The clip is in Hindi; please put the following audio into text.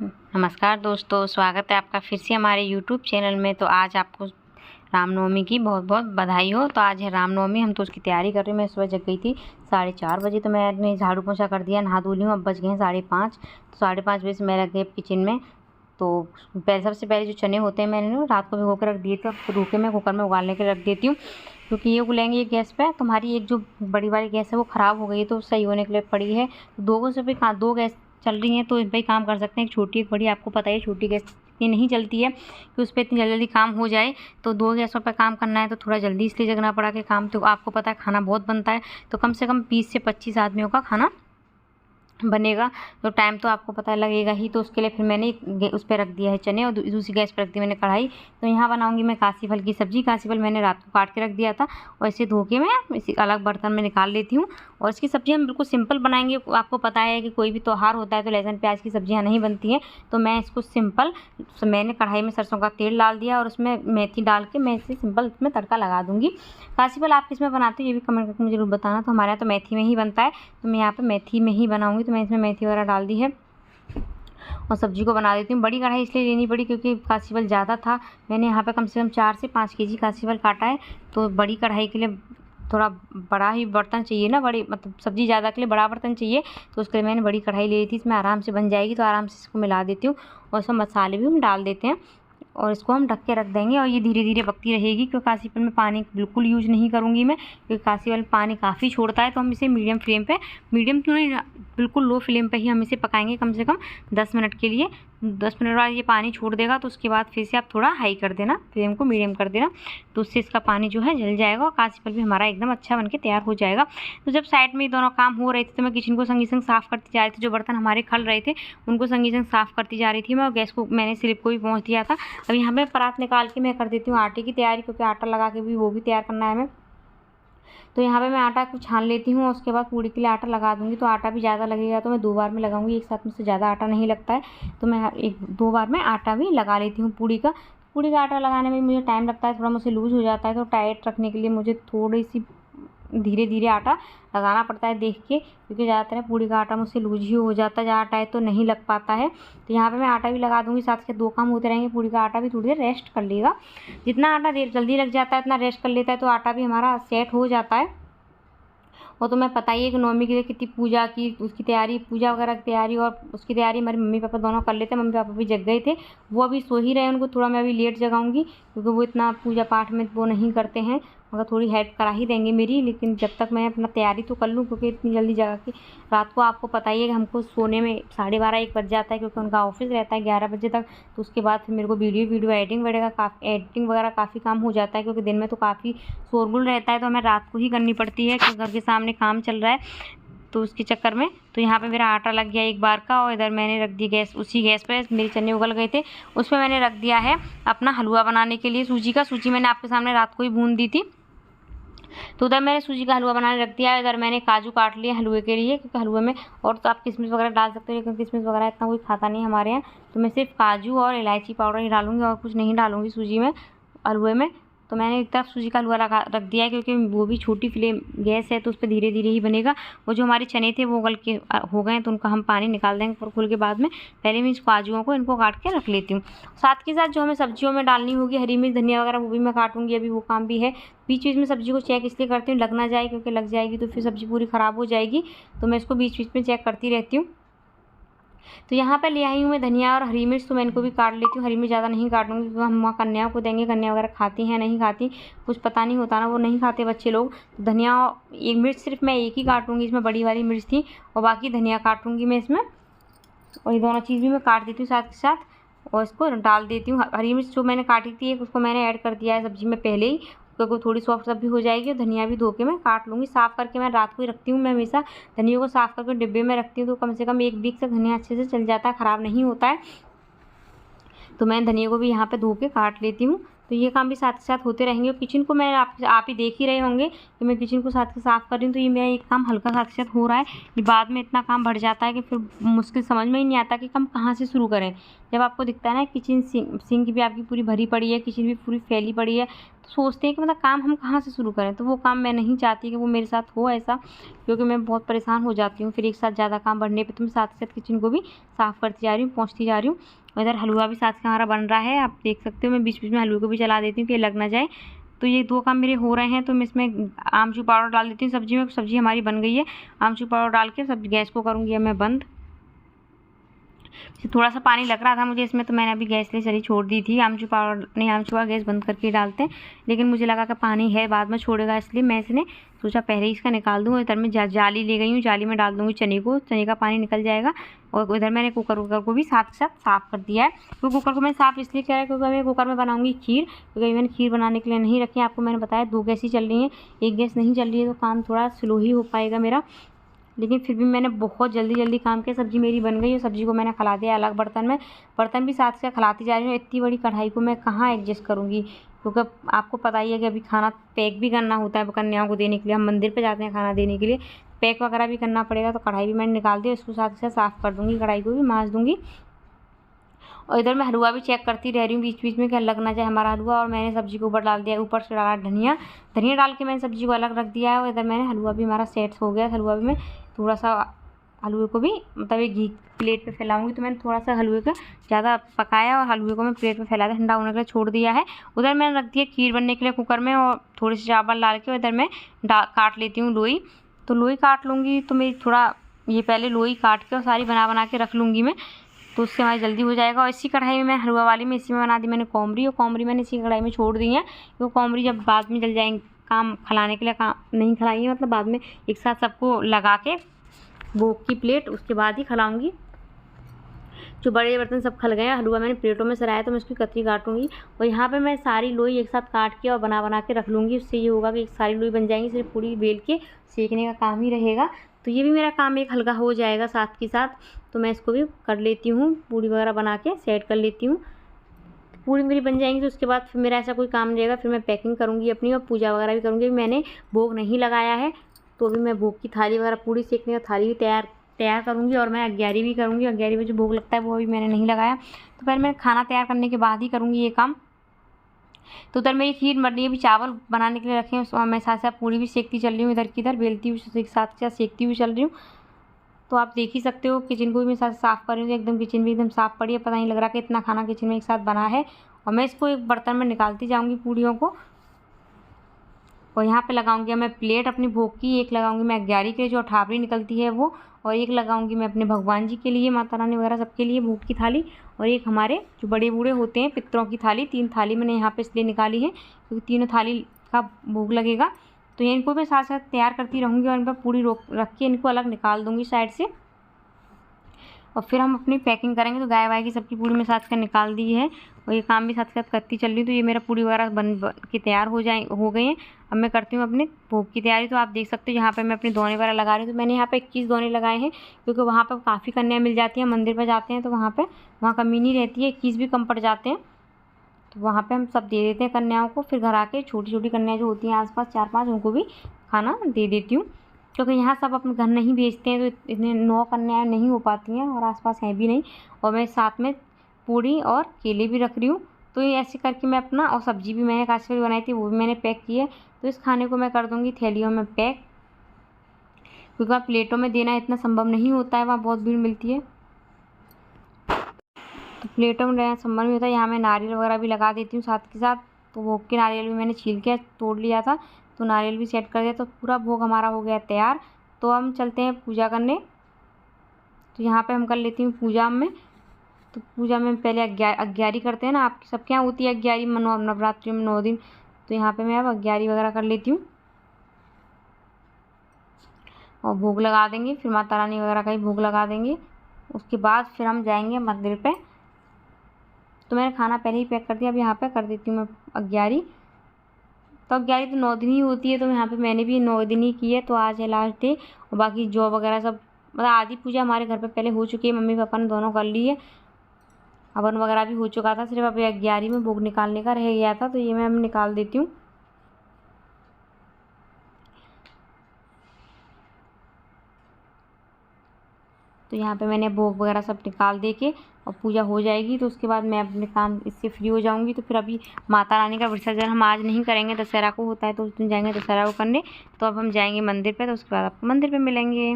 नमस्कार दोस्तों, स्वागत है आपका फिर से हमारे यूट्यूब चैनल में। तो आज आपको रामनवमी की बहुत बहुत बधाई हो। तो आज है रामनवमी, हम तो उसकी तैयारी कर रहे हैं। मैं सुबह जग गई थी 4:30 बजे, तो मैंने झाड़ू पोछा कर दिया, नहा धो ली हूँ। अब बज गए हैं 5:30। तो 5:30 बजे से मैं लग गई किचन में। तो सबसे पहले जो चने होते हैं मैंने ना रात को भिगो के रख दिए थे। अब धो के मैं कुकर में उबालने के रख देती हूँ, क्योंकि ये उबलेंगे ये गैस पे। तुम्हारी एक जो बड़ी वाली गैस है वो ख़राब हो गई है, तो सही होने के लिए पड़ी है। दो से भी दो गैस चल रही हैं, तो इन पर ही काम कर सकते हैं। एक छोटी एक बड़ी, आपको पता है छोटी गैस इतनी नहीं चलती है कि उस पर इतनी जल्दी काम हो जाए। तो दो गैसों पर काम करना है तो थोड़ा जल्दी इसलिए जगना पड़ा कि काम, तो आपको पता है खाना बहुत बनता है, तो कम से कम 20 से 25 आदमियों का खाना बनेगा, तो टाइम तो आपको पता लगेगा ही। तो उसके लिए फिर मैंने उस पर रख दिया है चने, और दूसरी गैस पर रख दी मैंने कढ़ाई। तो यहाँ बनाऊंगी मैं कासी फल की सब्ज़ी। कासी फल मैंने रात को काट के रख दिया था, और इसे धो के मैं इसी अलग बर्तन में निकाल लेती हूँ। और इसकी सब्ज़ी हम बिल्कुल सिंपल बनाएंगे। आपको पता है कि कोई भी त्यौहार होता है तो लहसुन प्याज की सब्ज़ियाँ नहीं बनती हैं, तो मैं इसको सिंपल, मैंने कढ़ाई में सरसों का तेल डाल दिया और उसमें मेथी डाल के मैं इसे सिंपल इसमें तड़का लगा दूँगी। कासी फल आप किस में बनाते हो ये भी कमेंट करके मुझे ज़रूर बताना। तो हमारे यहाँ तो मेथी में ही बनता है, तो मैं यहाँ पर मेथी में ही बनाऊँगी। तो मैं इसमें मेथी वगैरह डाल दी है और सब्जी को बना देती हूँ। बड़ी कढ़ाई इसलिए लेनी पड़ी क्योंकि कासी फल ज़्यादा था। मैंने यहाँ पे कम से कम 4 से 5 केजी कासी फल काटा है, तो बड़ी कढ़ाई के लिए थोड़ा बड़ा ही बर्तन चाहिए ना, बड़ी मतलब सब्ज़ी ज़्यादा के लिए बड़ा बर्तन चाहिए। तो उसके लिए मैंने बड़ी कढ़ाई ले ली थी। इसमें आराम से बन जाएगी, तो आराम से इसको मिला देती हूँ और इसमें मसाले भी हम डाल देते हैं और इसको हम ढक के रख देंगे। और ये धीरे धीरे पकती रहेगी, क्योंकि कासी फल में पानी बिल्कुल यूज़ नहीं करूँगी मैं, क्योंकि कासी फल पानी काफ़ी छोड़ता है। तो हम इसे मीडियम फ्लेम पे, मीडियम तो नहीं, बिल्कुल लो फ्लेम पे ही हम इसे पकाएंगे कम से कम 10 मिनट के लिए। 10 मिनट बाद ये पानी छोड़ देगा, तो उसके बाद फिर से आप थोड़ा हाई कर देना, फ्लेम को मीडियम कर देना, तो उससे इसका पानी जो है जल जाएगा और कासी फल भी हमारा एकदम अच्छा बनके तैयार हो जाएगा। तो जब साइड में ये दोनों काम हो रहे थे, तो मैं किचन को संगी संग साफ़ करती जा रही थी। जो बर्तन हमारे खल रहे थे उनको संगी संग साफ़ करती जा रही थी मैं, और गैस को मैंने स्लिप को भी पहुँच दिया था। अब यहाँ पे परात निकाल के मैं कर देती हूँ आटे की तैयारी, क्योंकि आटा लगा के भी वो भी तैयार करना है हमें। तो यहाँ पे मैं आटा को छान लेती हूँ और उसके बाद पूड़ी के लिए आटा लगा दूँगी। तो आटा भी ज़्यादा लगेगा, तो मैं 2 बार में लगाऊंगी, एक साथ में से ज़्यादा आटा नहीं लगता है। तो मैं 2 बार में आटा भी लगा लेती हूँ पूड़ी का। पूड़ी का आटा लगाने में मुझे टाइम लगता है, थोड़ा मुझसे लूज़ हो जाता है, तो टाइट रखने के लिए मुझे थोड़ी सी धीरे धीरे आटा लगाना पड़ता है देख के, क्योंकि ज़्यादातर पूड़ी का आटा मुझसे लूज ही हो जाता है, ज़्यादा टाइट तो नहीं लग पाता है। तो यहाँ पे मैं आटा भी लगा दूँगी, साथ के 2 काम होते रहेंगे। पूड़ी का आटा भी थोड़ी देर रेस्ट कर लेगा, जितना आटा देर जल्दी लग जाता है उतना रेस्ट कर लेता है, तो आटा भी हमारा सेट हो जाता है। वो तो मैं पता ही है कि नवमी के लिए कितनी पूजा की, उसकी तैयारी, पूजा वगैरह की तैयारी और उसकी तैयारी हमारे मम्मी पापा दोनों कर लेते हैं। मम्मी पापा भी जग गए थे, वो अभी सो ही रहे, उनको थोड़ा मैं अभी लेट जगाऊंगी, क्योंकि वो इतना पूजा पाठ में वो नहीं करते हैं, मगर थोड़ी हेल्प करा ही देंगे मेरी। लेकिन जब तक मैं अपना तैयारी तो कर लूँ, क्योंकि इतनी जल्दी जगा के रात को आपको पता ही है कि हमको सोने में 12:30-1 बज जाता है, क्योंकि उनका ऑफिस रहता है 11 बजे तक। तो उसके बाद फिर मेरे को वीडियो एडिटिंग वगैरह काफ़ी काम हो जाता है, क्योंकि दिन में तो काफ़ी शोरगुल रहता है, तो हमें रात को ही करनी पड़ती है, क्योंकि घर के सामने काम चल रहा है, तो उसके चक्कर में। तो यहाँ पे मेरा आटा लग गया एक बार का, और इधर मैंने रख दी गैस, उसी गैस पे मेरे चने उगल गए थे, उस पर मैंने रख दिया है अपना हलवा बनाने के लिए सूजी का। सूजी मैंने आपके सामने रात को ही भून दी थी, तो उधर मैंने सूजी का हलवा बनाने रख दिया है। इधर मैंने काजू काट लिए हलवे के लिए, क्योंकि हलवे में और तो आप किशमिश वगैरह डाल सकते हो, लेकिन किशमिश वगैरह इतना कोई खाता नहीं हमारे यहाँ, तो मैं सिर्फ काजू और इलायची पाउडर ही डालूंगी और कुछ नहीं डालूंगी सूजी में, हलवे में। तो मैंने एक तरफ सूजी का हलवा रख दिया है, क्योंकि वो भी छोटी फ्लेम गैस है, तो उस पर धीरे धीरे ही बनेगा। वो जो हमारे चने थे वो उगल के हो गए हैं, तो उनका हम पानी निकाल देंगे पर खुल के बाद में। पहले मैं इस काजुओं को इनको काट के रख लेती हूँ। साथ के साथ जो हमें सब्जियों में डालनी होगी, हरी मिर्च धनिया वगैरह, वो भी मैं काटूंगी, अभी वो काम भी है। बीच बीच में सब्जी को चेक इसलिए करती हूँ लग ना जाए, क्योंकि लग जाएगी तो फिर सब्जी पूरी ख़राब हो जाएगी, तो मैं इसको बीच बीच में चेक करती रहती हूँ। तो यहाँ पे ले आई हूँ मैं धनिया और हरी मिर्च, तो मैं इनको भी काट लेती हूँ। हरी मिर्च ज़्यादा नहीं काटूंगी, क्योंकि हम वहाँ कन्याओं को देंगे, कन्या वगैरह खाती हैं नहीं खाती कुछ पता नहीं होता ना, वो नहीं खाते बच्चे लोग। तो धनिया एक मिर्च सिर्फ मैं एक ही काटूंगी, इसमें बड़ी वाली मिर्च थी, और बाकी धनिया काटूंगी मैं इसमें, और ये दोनों चीज़ भी मैं काट देती हूँ साथ के साथ, और इसको डाल देती हूँ। हरी मिर्च जो मैंने काटी थी उसको मैंने ऐड कर दिया है सब्जी में पहले ही, क्योंकि थोड़ी सॉफ्ट सब भी हो जाएगी। और धनिया भी धो के मैं काट लूँगी, साफ़ करके मैं रात को ही रखती हूँ। मैं हमेशा धनिया को साफ़ करके डिब्बे में रखती हूँ, तो कम से कम 1 वीक तक धनिया अच्छे से चल जाता है, ख़राब नहीं होता है। तो मैं धनिया को भी यहाँ पे धो के काट लेती हूँ। तो ये काम भी साथ के साथ होते रहेंगे। और किचन को मैं आप ही देख ही रहे होंगे कि मैं किचन को साथ के साफ़ कर रही हूँ, तो ये मेरा एक काम हल्का साथ के साथ हो रहा है। ये बाद में इतना काम बढ़ जाता है कि फिर मुश्किल, समझ में ही नहीं आता कि हम कहाँ से शुरू करें। जब आपको दिखता है ना किचन सिंक भी आपकी पूरी भरी पड़ी है, किचन भी पूरी फैली पड़ी है, तो सोचते हैं कि मतलब काम हम कहाँ से शुरू करें, तो वो काम मैं नहीं चाहती कि वो मेरे साथ हो ऐसा, क्योंकि मैं बहुत परेशान हो जाती हूँ फिर एक साथ ज़्यादा काम बढ़ने पे। तो मैं साथ ही साथ किचन को भी साफ़ करती जा रही हूँ, पोंछती जा रही हूँ। और इधर हलवा भी साथ का हमारा बन रहा है, आप देख सकते हो। मैं बीच बीच में हलवे को भी चला देती हूँ कि लग ना जाए। तो ये 2 काम मेरे हो रहे हैं, तो मैं इसमें आमचूर पाउडर डाल देती हूँ सब्ज़ी में। सब्ज़ी हमारी बन गई है। आमचूर पाउडर डाल के सब गैस को करूँगी अब मैं बंद। थोड़ा सा पानी लग रहा था मुझे इसमें, तो मैंने अभी गैस ले चली छोड़ दी थी। आमचूर पाउडर नहीं, आमचूर पाउडर गैस बंद करके डालते हैं, लेकिन मुझे लगा कि पानी है बाद में छोड़ेगा, इसलिए मैं इसने सोचा पहले ही इसका निकाल दूँ। इधर मैं जाली ले गई हूँ, जाली में डाल दूँगी चने को, चने का पानी निकल जाएगा। और इधर मैंने कुकर को भी साथ साथ साफ़ कर दिया है। तो कुकर को मैंने साफ़ इसलिए किया है क्योंकि मैं कुकर में बनाऊँगी खीर, क्योंकि मैंने खीर बनाने के लिए नहीं रखी है। आपको मैंने बताया 2 गैस ही चल रही हैं, 1 गैस नहीं चल रही है, तो काम थोड़ा स्लो ही हो पाएगा मेरा। लेकिन फिर भी मैंने बहुत जल्दी काम किया। सब्ज़ी मेरी बन गई और सब्ज़ी को मैंने खिला दिया अलग बर्तन में। बर्तन भी साथ से खिलाती जा रही हूँ। इतनी बड़ी कढ़ाई को मैं कहाँ एडजस्ट करूँगी, क्योंकि आपको पता ही है कि अभी खाना पैक भी करना होता है कन्याओं को देने के लिए। हम मंदिर पे जाते हैं खाना देने के लिए, पैक वगैरह भी करना पड़ेगा। तो कढ़ाई भी मैंने निकाल दी, इसको साथ ही साथ साफ़ कर दूँगी, कढ़ाई को भी माँज दूँगी। और इधर मैं हलवा भी चेक करती रह रही हूँ बीच बीच में कि लग ना जाए हमारा हलवा। और मैंने सब्ज़ी को ऊपर डाल दिया, ऊपर से डाला धनिया डाल के मैंने सब्ज़ी को अलग रख दिया है। और इधर मैंने हलवा भी हमारा सेट हो गया। हलवा भी मैं थोड़ा सा हलवे को भी मतलब एक घी प्लेट पे फैलाऊंगी। तो मैंने थोड़ा सा हलवे का ज़्यादा पकाया और हलवे को मैं प्लेट पे फैला दिया, ठंडा होने के लिए छोड़ दिया है। उधर मैंने रख दिया खीर बनने के लिए कुकर में, और थोड़ी सी चावल डाल के इधर मैं काट लेती हूँ लोई। तो लोई काट लूँगी, तो मेरी थोड़ा ये पहले लोई काट के और सारी बना के रख लूँगी मैं, तो उससे हमारी जल्दी हो जाएगा। और इसी कढ़ाई में मैं हलवा वाली में इसी में बना दी मैंने कौमरी, और कौमरी मैंने इसी कढ़ाई में छोड़ दी है, क्योंकि कौमरी जब बाद में जल जाएंगे, काम खिलाने के लिए काम नहीं खिलाई है, मतलब बाद में एक साथ सबको लगा के भोग की प्लेट उसके बाद ही खिलाऊँगी। जो बड़े बर्तन सब खल गए, हलवा मैंने प्लेटों में सराया, तो मैं उसकी कतरी काटूँगी। और यहाँ पे मैं सारी लोई एक साथ काट के और बना के रख लूँगी। उससे ये होगा कि एक सारी लोई बन जाएंगी, सिर्फ पूरी बेल के सेकने का काम ही रहेगा। तो ये भी मेरा काम एक हल्का हो जाएगा साथ के साथ। तो मैं इसको भी कर लेती हूँ, पूड़ी वगैरह बना के सेट कर लेती हूँ। पूड़ी मेरी बन जाएंगी, तो उसके बाद फिर मेरा ऐसा कोई काम नहीं रहेगा। फिर मैं पैकिंग करूँगी अपनी और पूजा वगैरह भी करूँगी। मैंने भोग नहीं लगाया है, तो अभी मैं भोग की थाली वगैरह, पूड़ी सेकने का थाली भी तैयार करूँगी। और मैं अग्यारी भी करूँगी, अग्यारी में जो भोग लगता है वो अभी मैंने नहीं लगाया। तो पहले मैं खाना तैयार करने के बाद ही करूँगी ये काम। तो उधर मेरी खीर बन रही है, अभी चावल बनाने के लिए रखे हैं, और मैं साथ साथ पूड़ी भी सेकती चल रही हूँ, इधर की इधर बेलती हुई साथ सेकती हुई चल रही हूँ। तो आप देख ही सकते हो किचन को भी मैं साथ साफ़ कर रही हूँ। एकदम किचन भी एकदम साफ़ पड़ी है, पता नहीं लग रहा कि इतना खाना किचन में एक साथ बना है। और मैं इसको एक बर्तन में निकालती जाऊँगी पूड़ियों को, और यहाँ पे लगाऊंगी मैं प्लेट अपनी भोग की। एक लगाऊंगी मैं अग्यारी के लिए जो अठावरी निकलती है वो, और एक लगाऊंगी मैं अपने भगवान जी के लिए, माता रानी वगैरह सबके लिए भोग की थाली। और एक हमारे जो बड़े बूढ़े होते हैं पितरों की थाली। 3 थाली मैंने यहाँ पे इसलिए निकाली है क्योंकि तीनों थाली का भोग लगेगा। तो ये इनको मैं साथ साथ तैयार करती रहूँगी, और इन पर पूड़ी रख के इनको अलग निकाल दूँगी साइड से। और फिर हम अपनी पैकिंग करेंगे। तो गाय वाय की सबकी पूड़ी में साथ कर निकाल दी है, और ये काम भी साथ साथ करती चल रही हूँ। तो ये मेरा पूड़ी वगैरह बन के तैयार हो गई हैं। अब मैं करती हूँ अपने भोग की तैयारी। तो आप देख सकते हो यहाँ पे मैं अपने दोने वगैरह लगा रही हूँ। तो मैंने यहाँ पे 21 दोने लगाए हैं, क्योंकि वहाँ पर काफ़ी कन्या मिल जाती हैं। मंदिर पर जाते हैं तो वहाँ कमी नहीं रहती है, 21 भी कम पड़ जाते हैं। तो वहाँ पे हम सब दे देते हैं कन्याओं को। फिर घर आके छोटी छोटी कन्याएँ जो होती हैं आसपास 4-5, उनको भी खाना दे देती हूँ, क्योंकि यहाँ सब अपने घर नहीं भेजते हैं, तो इतने 9 कन्याएँ नहीं हो पाती हैं, और आसपास हैं भी नहीं। और मैं साथ में पूड़ी और केले भी रख रही हूँ। तो ये ऐसे करके मैं अपना, और सब्ज़ी भी मैंने काफ़ी बनाई थी, वो भी मैंने पैक की है। तो इस खाने को मैं कर दूँगी थैलियों में पैक, क्योंकि वहाँ प्लेटों में देना इतना संभव नहीं होता है, वहाँ बहुत भीड़ मिलती है। तो प्लेटों में लेना संभव नहीं होता है। यहाँ मैं नारियल वगैरह भी लगा देती हूँ साथ के साथ। तो भोग के नारियल भी मैंने छील के तोड़ लिया था, तो नारियल भी सेट कर दिया। तो पूरा भोग हमारा हो गया तैयार। तो हम चलते हैं पूजा करने। तो यहाँ पे हम कर लेती हूँ पूजा में। तो पूजा में पहले अग्यारी करते हैं ना, आपकी सबके यहाँ होती है अग्यारी, नवरात्रि में 9 दिन। तो यहाँ पे मैं अब अग्यारी वगैरह कर लेती हूँ, और भोग लगा देंगे। फिर माता रानी वगैरह का ही भोग लगा देंगे। उसके बाद फिर हम जाएंगे मंदिर पे। तो मैंने खाना पहले ही पैक कर दिया। अब यहाँ पे कर देती हूँ मैं अग्यारी। तो अग्यारी तो 9 दिन ही होती है, तो यहाँ पे मैंने भी 9 दिन ही की है। तो आज है लास्ट डे, और बाकी जौ वगैरह सब, मतलब आधी पूजा हमारे घर पे पहले हो चुकी है, मम्मी पापा ने दोनों कर ली है। हवन वगैरह भी हो चुका था, सिर्फ अभी अग्यारी में भोग निकालने का रह गया था। तो ये मैं अब निकाल देती हूँ। तो यहाँ पे मैंने भोग वगैरह सब निकाल दे के और पूजा हो जाएगी तो उसके बाद मैं अपने काम इससे फ्री हो जाऊँगी। तो फिर अभी माता रानी का विसर्जन हम आज नहीं करेंगे, दशहरा को होता है तो उस दिन जाएंगे दशहरा को करने। तो अब हम जाएंगे मंदिर पे, तो उसके बाद आपको मंदिर पे मिलेंगे।